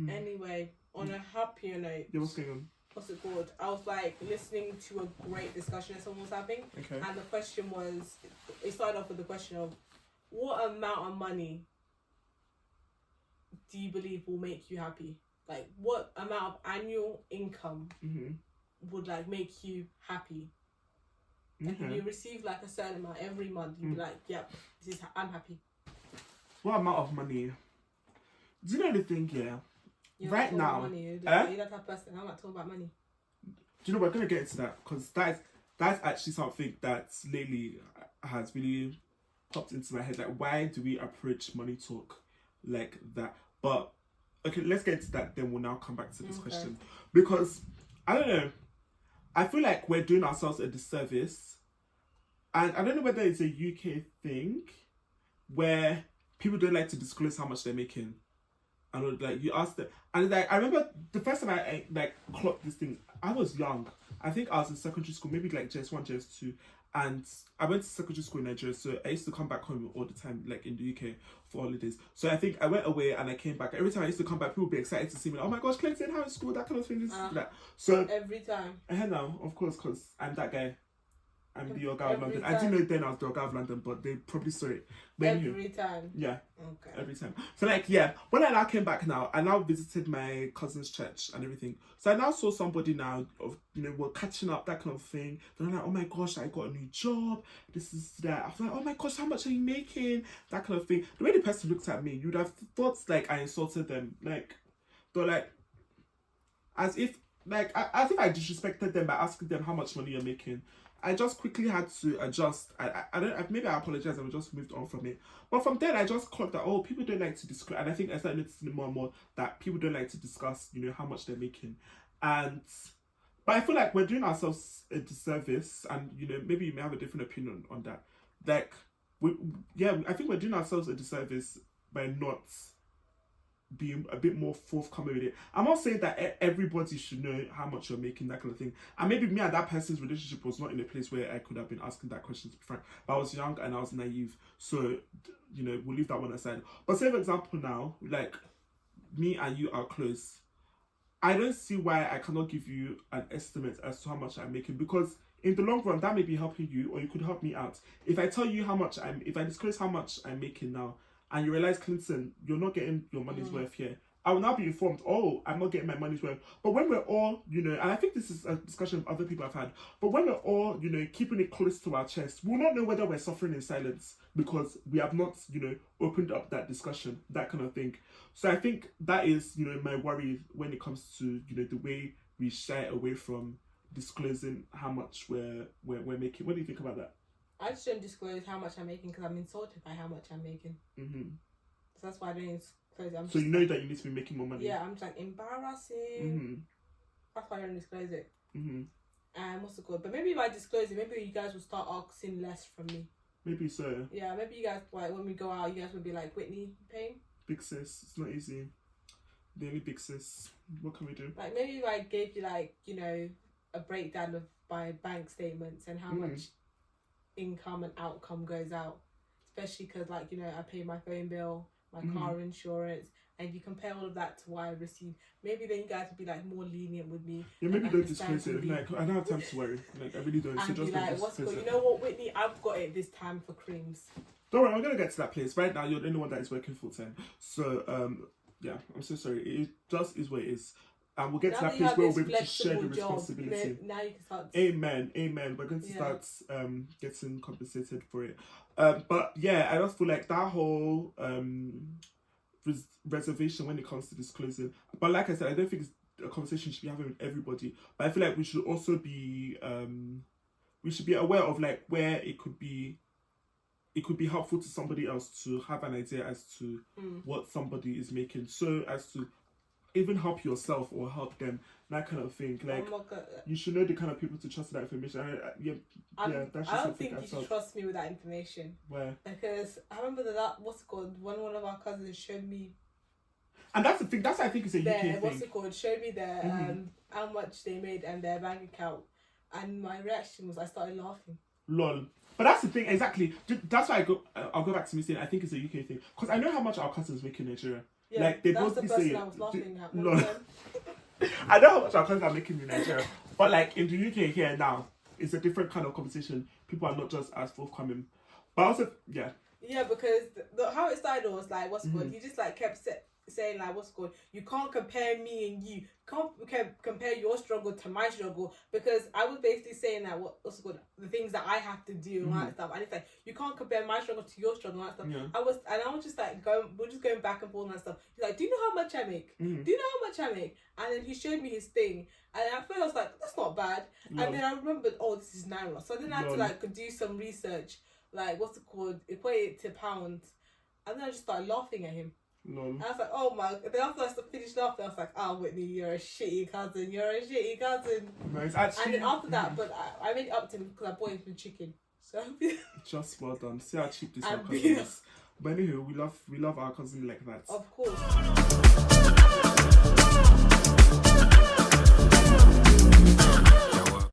Anyway, on a happier note. Yeah, what's going on? What's it called? I was like listening to a great discussion that someone was having. Okay. And the question was, it started off with the question of, what amount of money do you believe will make you happy? Like, what amount of annual income would like make you happy? Like, if you receive like a certain amount every month, you'd be like, yep, I'm happy. What amount of money? Do you know the thing here? You're right not now, money. You're that type of person. I'm not talking about money. Do you know, we're going to get into that because that's actually something that lately has really popped into my head. Like, why do we approach money talk like that? But okay, let's get into that. Then we'll now come back to this question, because I don't know. I feel like we're doing ourselves a disservice, and I don't know whether it's a UK thing where people don't like to disclose how much they're making. And like you asked them, and like I remember the first time I like clocked this thing, I was young. I think I was in secondary school, maybe like JS1, JS2, and I went to secondary school in Nigeria, so I used to come back home all the time, like in the UK for holidays. So I think I went away and I came back. Every time I used to come back, people would be excited to see me. Like, oh my gosh, Clinton, how is school? That kind of thing. That. So every time. Now, of course, because I'm that guy. I'm the Ogaoflondon. I didn't know then I was the Ogaoflondon, but they probably saw it. Every time? Yeah. Okay. Every time. So like, yeah, when I now came back now, I now visited my cousin's church and everything. So I now saw somebody now, of we're catching up, that kind of thing. They're like, oh my gosh, I got a new job, this is that. I was like, oh my gosh, how much are you making? That kind of thing. The way the person looked at me, you'd have thought like I insulted them. Like, they're like, as if I disrespected them by asking them how much money you're making. I just quickly had to adjust. I don't. Maybe I apologize and we just moved on from it. But from then, I just clocked that people don't like to discuss, and I think I started noticing more and more that people don't like to discuss, how much they're making, but I feel like we're doing ourselves a disservice, and maybe you may have a different opinion on that. Like, I think we're doing ourselves a disservice by not being a bit more forthcoming with it. I'm not saying that everybody should know how much you're making, that kind of thing. And maybe me and that person's relationship was not in a place where I could have been asking that question, to be frank. But I was young and I was naive. So, we'll leave that one aside. But say, for example, now, like, me and you are close. I don't see why I cannot give you an estimate as to how much I'm making, because in the long run, that may be helping you, or you could help me out. If I tell you if I disclose how much I'm making now, and you realize, Clinton, you're not getting your money's worth here, I will now be informed, I'm not getting my money's worth. But when we're all, and I think this is a discussion other people have had, but when we're all, keeping it close to our chest, we'll not know whether we're suffering in silence because we have not, opened up that discussion, that kind of thing. So I think that is, my worry when it comes to, the way we shy away from disclosing how much we're making. What do you think about that? I just don't disclose how much I'm making because I'm insulted by how much I'm making. So that's why I don't disclose it. So you know that you need to be making more money? Yeah, I'm just like, embarrassing. That's why I don't disclose it. What's it called? But maybe if I disclose it, maybe you guys will start asking less from me. Maybe so. Yeah, maybe you guys, like, when we go out, you guys will be like, Whitney, paying? Big sis, it's not easy. The only big sis. What can we do? Like, maybe if I gave you, like, a breakdown of my bank statements and how much income and outcome goes out, especially because, like, I pay my phone bill, my car insurance, and you compare all of that to what I receive, maybe then you guys would be like more lenient with me. Yeah, maybe don't disclose it. Like, I don't have time to worry. Like, I really don't. So just like, what's good? You know what, Whitney? I've got it this time for creams. Don't worry, I'm gonna get to that place. Right now, you're the only one that is working full time. So, yeah, I'm so sorry. It just is what it is. And we'll get to that place where we'll be able to share the responsibility. Now you can start. Amen. We're going to start getting compensated for it. But yeah, I just feel like that whole reservation when it comes to disclosing. But like I said, I don't think it's a conversation you should be having with everybody. But I feel like we should also be aware of like where it could be helpful to somebody else to have an idea as to what somebody is making, so as to even help yourself or help them, that kind of thing. Like, you should know the kind of people to trust that information. I don't think you should trust me with that information. Where? Because I remember that what's it called? One of our cousins showed me. And that's the thing. That's, I think, is a UK thing. What's it called? Showed me their how much they made and their bank account, and my reaction was I started laughing. Lol. But that's the thing, exactly. That's why I'll go back to me saying I think it's a UK thing, because I know how much our cousins make in Nigeria. Yeah, like they that's both the be person saying, I was laughing at. no. I know how much our cousins are making in Nigeria, but like in the UK here now, it's a different kind of conversation. People are not just as forthcoming, but also Yeah, because how it started was like, what's it called? He just like kept saying like, what's it called? You can't compare me and you. Can't compare your struggle to my struggle, because I was basically saying that what's it called? The things that I have to do and all that stuff. And it's like, you can't compare my struggle to your struggle and all that stuff. Yeah. I was just like we're just going back and forth and that stuff. He's like, do you know how much I make? Do you know how much I make? And then he showed me his thing, and at first I was like, that's not bad. And then I remembered, oh, this is Naira. So then I had to like do some research, like what's it called? Equate it to pounds, and then I just started laughing at him. No. I was like, oh my. Then after I finished laughing, I was like, Whitney, you're a shitty cousin. You're a shitty cousin. No, it's actually. And then after that, but I made it up to him because I bought him some chicken. So just well done. See how cheap this our cousin is. But anywho, we love our cousin like that. Of course.